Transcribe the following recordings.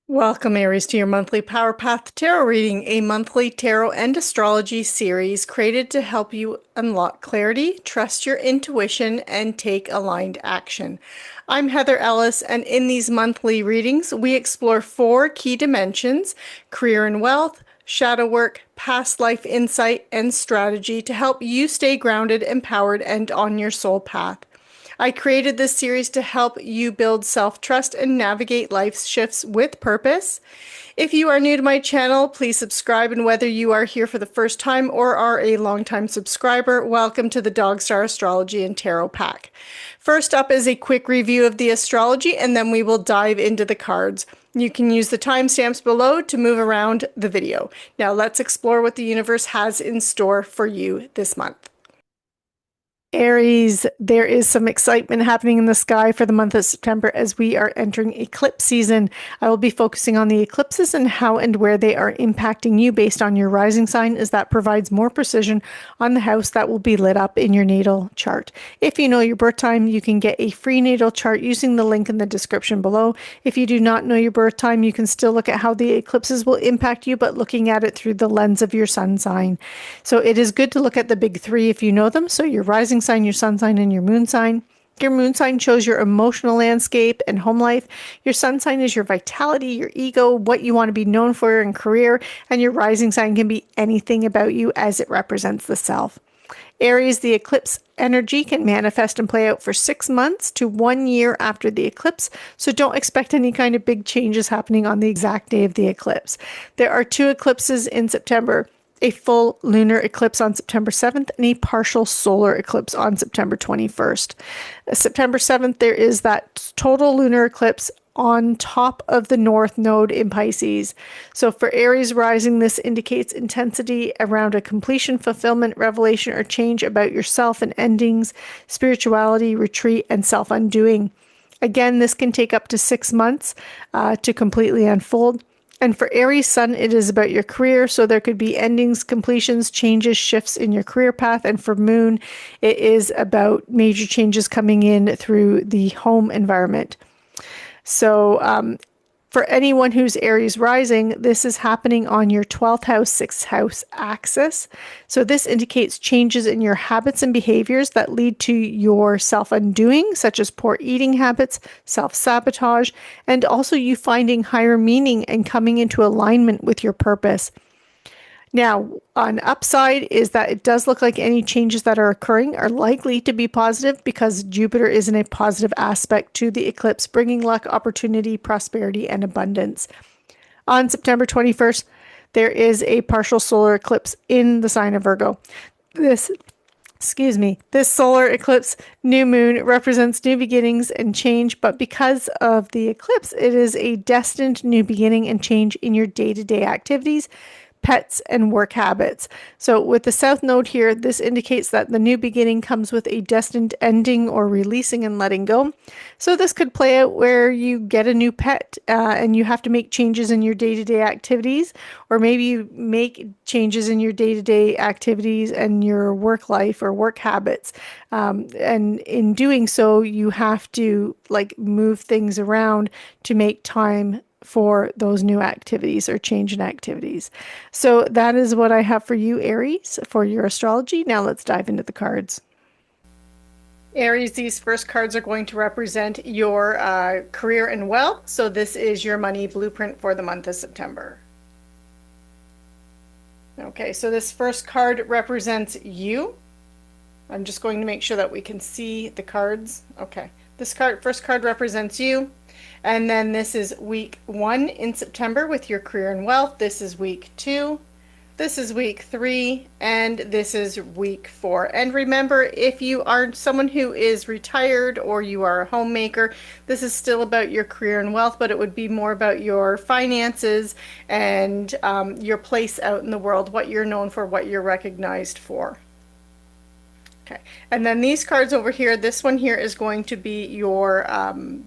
Welcome, Aries, to your monthly Power Path Tarot reading, a monthly tarot and astrology series created to help you unlock clarity, trust your intuition, and take aligned action. I'm Heather Ellis, and in these monthly readings, we explore four key dimensions: career and wealth, shadow work, past life insight, and strategy to help you stay grounded, empowered, and on your soul path. I created this series to help you build self-trust and navigate life's shifts with purpose. If you are new to my channel, please subscribe, and whether you are here for the first time or are a longtime subscriber, welcome to the Dog Star Astrology and Tarot Pack. First up is a quick review of the astrology, and then we will dive into the cards. You can use the timestamps below to move around the video. Now let's explore what the universe has in store for you this month. Aries, there is some excitement happening in the sky for the month of September as we are entering eclipse season. I will be focusing on the eclipses and how and where they are impacting you based on your rising sign, as that provides more precision on the house that will be lit up in your natal chart. If you know your birth time, you can get a free natal chart using the link in the description below. If you do not know your birth time, you can still look at how the eclipses will impact you, but looking at it through the lens of your sun sign. So it is good to look at the big three if you know them. So your rising sign, your sun sign, and your moon sign. Your moon sign shows your emotional landscape and home life. Your sun sign is your vitality, your ego, what you want to be known for in career, and your rising sign can be anything about you as it represents the self. Aries, the eclipse energy can manifest and play out for 6 months to 1 year after the eclipse, so don't expect any kind of big changes happening on the exact day of the eclipse. There are 2 eclipses in September: a full lunar eclipse on September 7th and a partial solar eclipse on September 21st. September 7th, there is that total lunar eclipse on top of the North Node in Pisces. So for Aries rising, this indicates intensity around a completion, fulfillment, revelation, or change about yourself and endings, spirituality, retreat, and self-undoing. Again, this can take up to 6 months to completely unfold. And for Aries Sun, it is about your career, so there could be endings, completions, changes, shifts in your career path. And for Moon, it is about major changes coming in through the home environment. So for anyone who's Aries rising, this is happening on your 12th house, 6th house axis. So this indicates changes in your habits and behaviors that lead to your self-undoing, such as poor eating habits, self-sabotage, and also you finding higher meaning and coming into alignment with your purpose. Now, on upside is that it does look like any changes that are occurring are likely to be positive because Jupiter is in a positive aspect to the eclipse, bringing luck, opportunity, prosperity, and abundance. On September 21st, there is a partial solar eclipse in the sign of Virgo. This solar eclipse, new moon, represents new beginnings and change, but because of the eclipse, it is a destined new beginning and change in your day-to-day activities, pets, and work habits. So with the South Node here, this indicates that the new beginning comes with a destined ending or releasing and letting go. So this could play out where you get a new pet and you have to make changes in your day-to-day activities, or maybe you make changes in your day-to-day activities and your work life or work habits. And in doing so, you have to move things around to make time for those new activities or change in activities. So that is what I have for you, Aries, for your astrology. Now let's dive into the cards. Aries, these first cards are going to represent your career and wealth. So this is your money blueprint for the month of September. Okay, so this first card represents you. I'm just going to make sure that we can see the cards. Okay, first card represents you. And then this is week 1 in September with your career and wealth. This is week 2. This is week 3. And this is week 4. And remember, if you are someone who is retired or you are a homemaker, this is still about your career and wealth, but it would be more about your finances and your place out in the world, what you're known for, what you're recognized for. Okay, and then these cards over here, this one here is going to be your,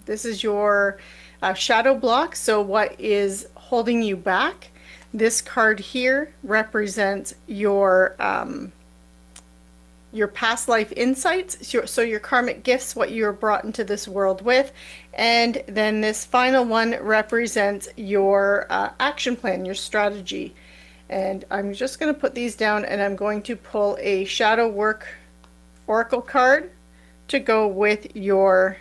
this is your shadow block. So what is holding you back? This card here represents your your past life insights, so your karmic gifts, what you were brought into this world with. And then this final one represents your action plan, your strategy. And I'm just going to put these down, and I'm going to pull a shadow work oracle card to go with your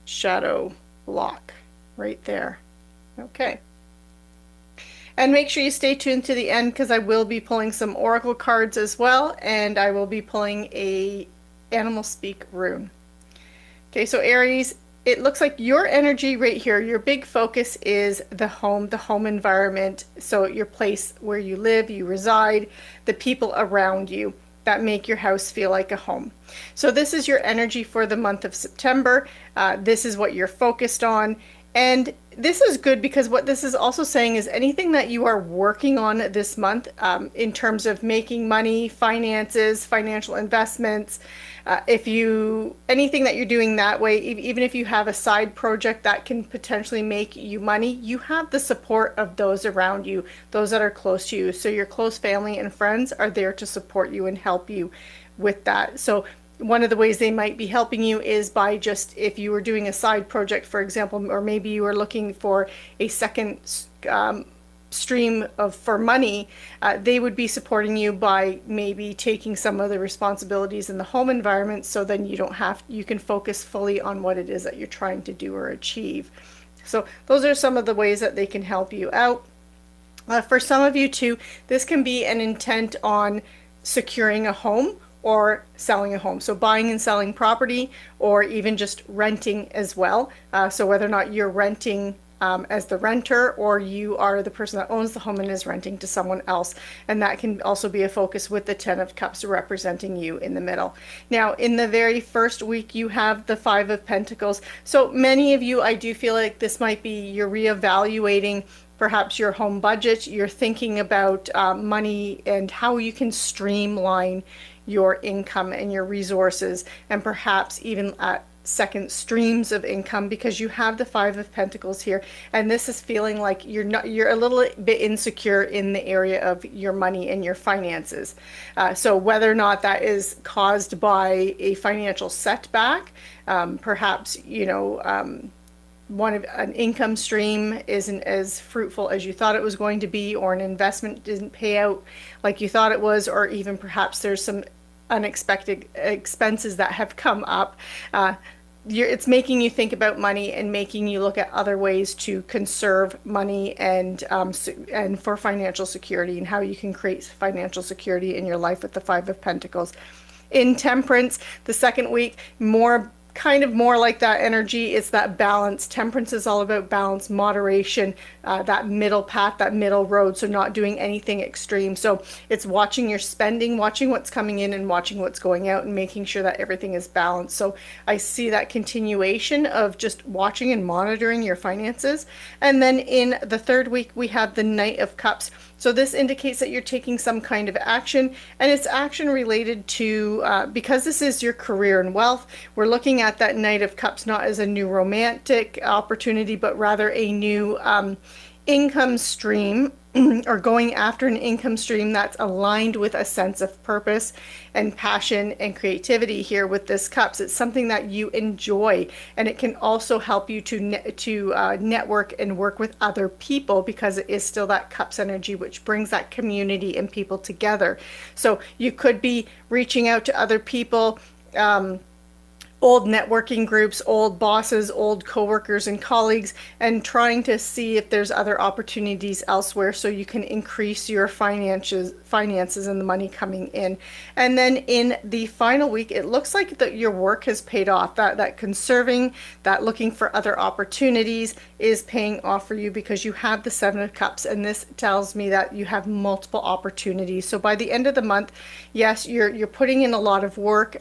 shadow block right there. Okay. And make sure you stay tuned to the end, because I will be pulling some oracle cards as well, and I will be pulling a animal speak rune. Okay, so Aries, it looks like your energy right here, your big focus is the home environment. So your place where you live, you reside, the people around you that make your house feel like a home. So this is your energy for the month of September. This is what you're focused on. And this is good, because what this is also saying is anything that you are working on this month, in terms of making money, finances, financial investments, anything that you're doing that way, even if you have a side project that can potentially make you money, you have the support of those around you, those that are close to you. So your close family and friends are there to support you and help you with that. So one of the ways they might be helping you is by just, if you were doing a side project, for example, or maybe you were looking for a second stream for money, they would be supporting you by maybe taking some of the responsibilities in the home environment, so then you can focus fully on what it is that you're trying to do or achieve. So those are some of the ways that they can help you out. For some of you too, this can be an intent on securing a home or selling a home. So buying and selling property, or even just renting as well. So whether or not you're renting as the renter, or you are the person that owns the home and is renting to someone else. And that can also be a focus with the 10 of Cups representing you in the middle. Now, in the very first week, you have the 5 of Pentacles. So many of you, I do feel like this might be you're reevaluating perhaps your home budget. You're thinking about money and how you can streamline your income and your resources, and perhaps even second streams of income, because you have the 5 of Pentacles here, and this is feeling like you're a little bit insecure in the area of your money and your finances. So whether or not that is caused by a financial setback, perhaps an income stream isn't as fruitful as you thought it was going to be, or an investment didn't pay out like you thought it was, or even perhaps there's some unexpected expenses that have come up. It's making you think about money and making you look at other ways to conserve money and for financial security, and how you can create financial security in your life with the 5 of Pentacles. In Temperance, the second week, more like that energy. It's that balance. Temperance is all about balance, moderation, that middle path, that middle road. So not doing anything extreme. So it's watching your spending, watching what's coming in and watching what's going out, and making sure that everything is balanced. So I see that continuation of just watching and monitoring your finances. And then in the third week, we have the Knight of Cups. So this indicates that you're taking some kind of action, and it's action related to, because this is your career and wealth, we're looking at that Knight of Cups not as a new romantic opportunity, but rather a new income stream, or going after an income stream that's aligned with a sense of purpose and passion and creativity. Here with this Cups, it's something that you enjoy, and it can also help you to network and work with other people, because it is still that Cups energy, which brings that community and people together. So you could be reaching out to other people, old networking groups, old bosses, old coworkers and colleagues, and trying to see if there's other opportunities elsewhere, so you can increase your finances and the money coming in. And then in the final week, it looks like that your work has paid off. That conserving, that looking for other opportunities is paying off for you, because you have the 7 of Cups, and this tells me that you have multiple opportunities. So by the end of the month, yes, you're putting in a lot of work.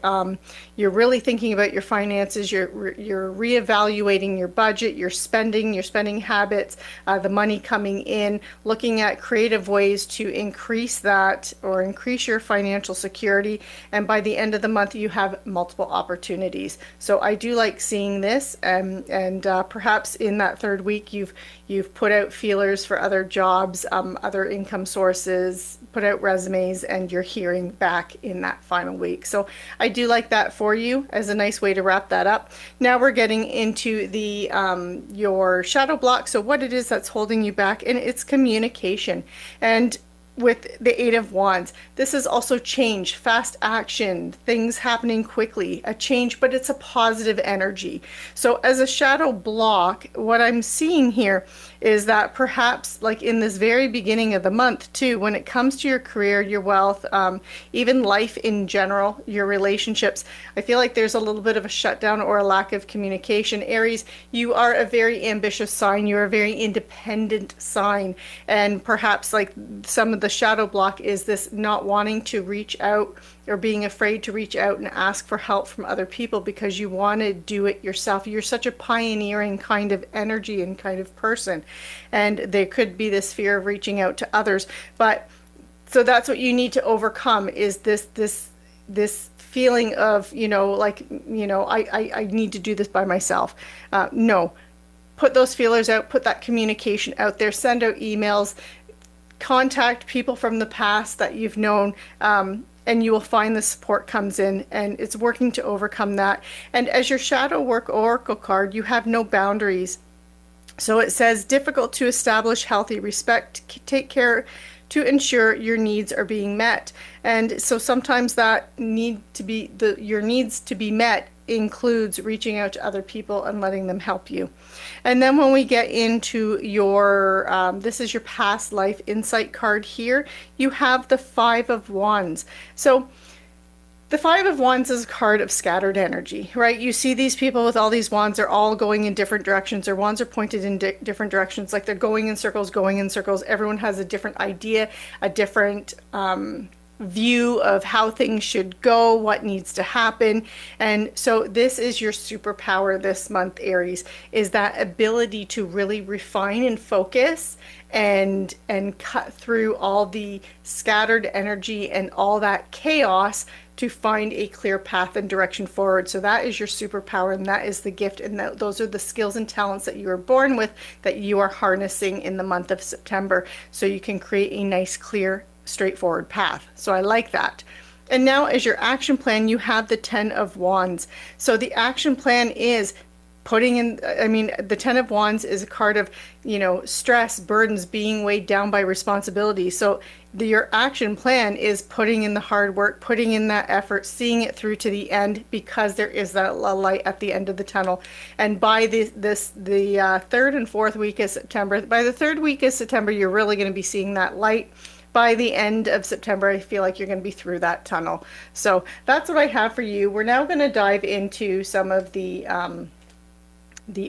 You're really thinking about your finances. You're reevaluating your budget, your spending habits, the money coming in, looking at creative ways to increase that, or increase your financial security. And by the end of the month, you have multiple opportunities. So I do like seeing this, and perhaps in that third week, you've put out feelers for other jobs, other income sources, put out resumes and you're hearing back in that final week. So I do like that for you as a nice way to wrap that up. Now we're getting into the your shadow block. So what it is that's holding you back, and it's communication. And with the Eight of Wands, this is also change, fast action, things happening quickly, a change, but it's a positive energy. So as a shadow block, what I'm seeing here is that perhaps like in this very beginning of the month too, when it comes to your career, your wealth, even life in general, your relationships, I feel like there's a little bit of a shutdown or a lack of communication. Aries, you are a very ambitious sign. You're a very independent sign. And perhaps like some of the shadow block is this not wanting to reach out or being afraid to reach out and ask for help from other people because you want to do it yourself. You're such a pioneering kind of energy and kind of person. And there could be this fear of reaching out to others. But so that's what you need to overcome is this feeling of, I need to do this by myself. No, put those feelers out, put that communication out there, send out emails, contact people from the past that you've known, and you will find the support comes in, and it's working to overcome that. And as your shadow work oracle card, you have no boundaries. So it says difficult to establish healthy respect, take care to ensure your needs are being met. And so sometimes that your needs to be met includes reaching out to other people and letting them help you. And then when we get into your, this is your past life insight card here, you have the Five of Wands. So the Five of Wands is a card of scattered energy, right? You see these people with all these wands, they're all going in different directions. Their wands are pointed in different directions, like they're going in circles, going in circles. Everyone has a different idea, a different view of how things should go, what needs to happen. And so this is your superpower this month, Aries, is that ability to really refine and focus and cut through all the scattered energy and all that chaos to find a clear path and direction forward. So that is your superpower, and that is the gift, and those are the skills and talents that you were born with that you are harnessing in the month of September, so you can create a nice, clear, straightforward path. So I like that. And now as your action plan, you have the Ten of Wands. So the action plan is putting in, the Ten of Wands is a card of, stress, burdens, being weighed down by responsibility. So your action plan is putting in the hard work, putting in that effort, seeing it through to the end, because there is that light at the end of the tunnel. And by the third and fourth week of September, by the third week of September, you're really going to be seeing that light. By the end of September, I feel like you're going to be through that tunnel. So that's what I have for you. We're now going to dive into some of the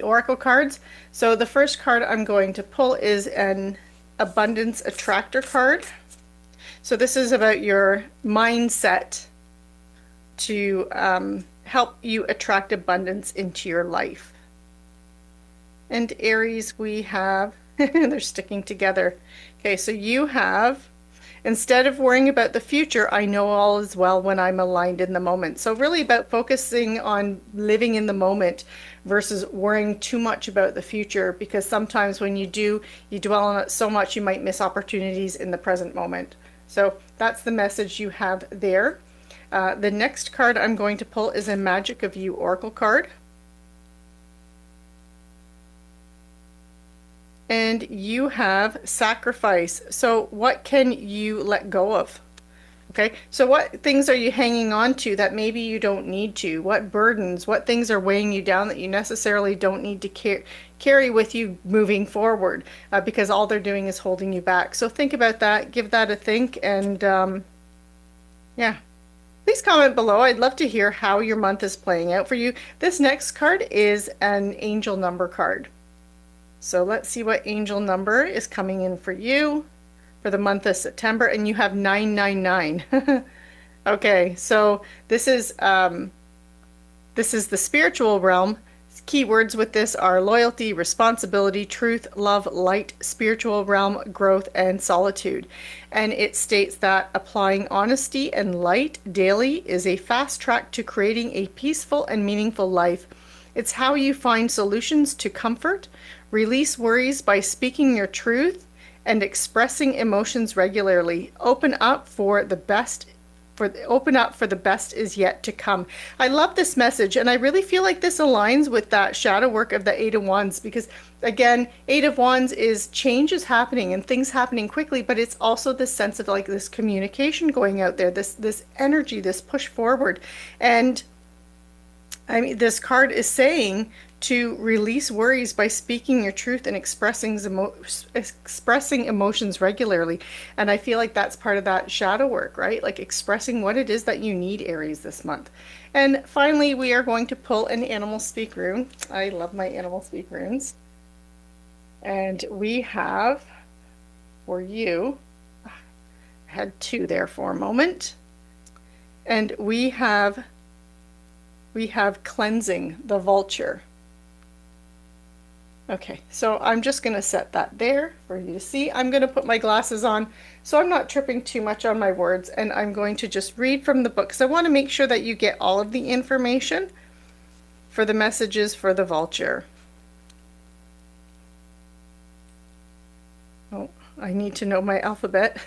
oracle cards. So the first card I'm going to pull is an abundance attractor card. So this is about your mindset to help you attract abundance into your life. And Aries, we have, they're sticking together. Okay, so you have, instead of worrying about the future, I know all is well when I'm aligned in the moment. So really about focusing on living in the moment versus worrying too much about the future, because sometimes when you dwell on it so much, you might miss opportunities in the present moment. So that's the message you have there. The next card I'm going to pull is a Magic of You Oracle card. And you have sacrifice. So what can you let go of? Okay, so what things are you hanging on to that maybe you don't need to? What burdens, what things are weighing you down that you necessarily don't need to carry with you moving forward, because all they're doing is holding you back. So think about that, give that a think, and yeah. Please comment below. I'd love to hear how your month is playing out for you. This next card is an angel number card. So let's see what angel number is coming in for you for the month of September, and you have 999. Okay, so this is the spiritual realm. Keywords with this are loyalty, responsibility, truth, love, light, spiritual realm, growth, and solitude. And it states that applying honesty and light daily is a fast track to creating a peaceful and meaningful life. It's how you find solutions to comfort, release worries by speaking your truth, and expressing emotions regularly. Open up for the best is yet to come. I love this message, and I really feel like this aligns with that shadow work of the Eight of Wands, because again, Eight of Wands is change is happening and things happening quickly, but it's also this sense of like this communication going out there, this energy, this push forward. And I mean, this card is saying to release worries by speaking your truth and expressing emotions regularly. And I feel like that's part of that shadow work, right? Like expressing what it is that you need, Aries, this month. And finally, we are going to pull an animal speak rune. I love my animal speak runes. And we have for you, I had two there for a moment. And we have cleansing the vulture. Okay, so I'm just going to set that there for you to see. I'm going to put my glasses on so I'm not tripping too much on my words, and I'm going to just read from the book because I want to make sure that you get all of the information for the messages for the vulture. Oh, I need to know my alphabet.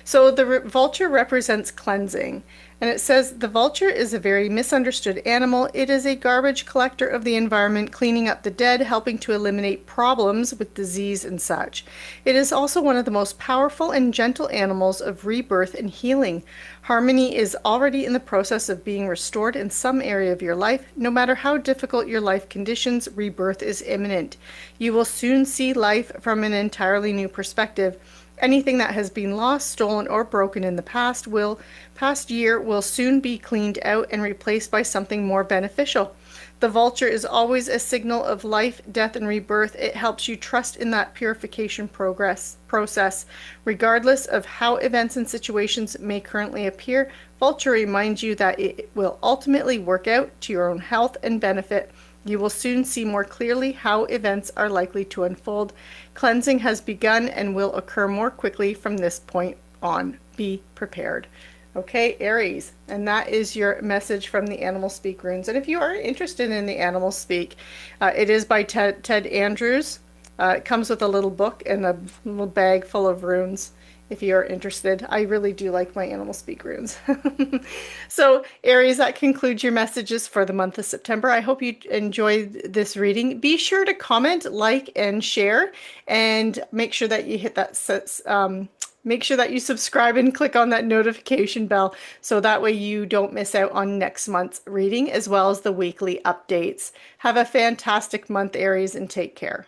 So the vulture represents cleansing. And it says the vulture is a very misunderstood animal. It is a garbage collector of the environment, cleaning up the dead, helping to eliminate problems with disease and such. It is also one of the most powerful and gentle animals of rebirth and healing. Harmony is already in the process of being restored in some area of your life. No matter how difficult your life conditions, rebirth is imminent. You will soon see life from an entirely new perspective. Anything that has been lost, stolen, or broken in the past year will soon be cleaned out and replaced by something more beneficial. The vulture is always a signal of life, death, and rebirth. It helps you trust in that purification process. Regardless of how events and situations may currently appear, vulture reminds you that it will ultimately work out to your own health and benefit. You will soon see more clearly how events are likely to unfold. Cleansing has begun and will occur more quickly from this point on. Be prepared. Okay, Aries, and that is your message from the Animal Speak runes. And if you are interested in the Animal Speak, it is by Ted Andrews. It comes with a little book and a little bag full of runes. If you're interested, I really do like my Animal Speak runes. So, Aries, that concludes your messages for the month of September. I hope you enjoyed this reading. Be sure to comment, like, and share, and make sure that you hit that make sure that you subscribe and click on that notification bell so that way you don't miss out on next month's reading as well as the weekly updates. Have a fantastic month, Aries, and take care.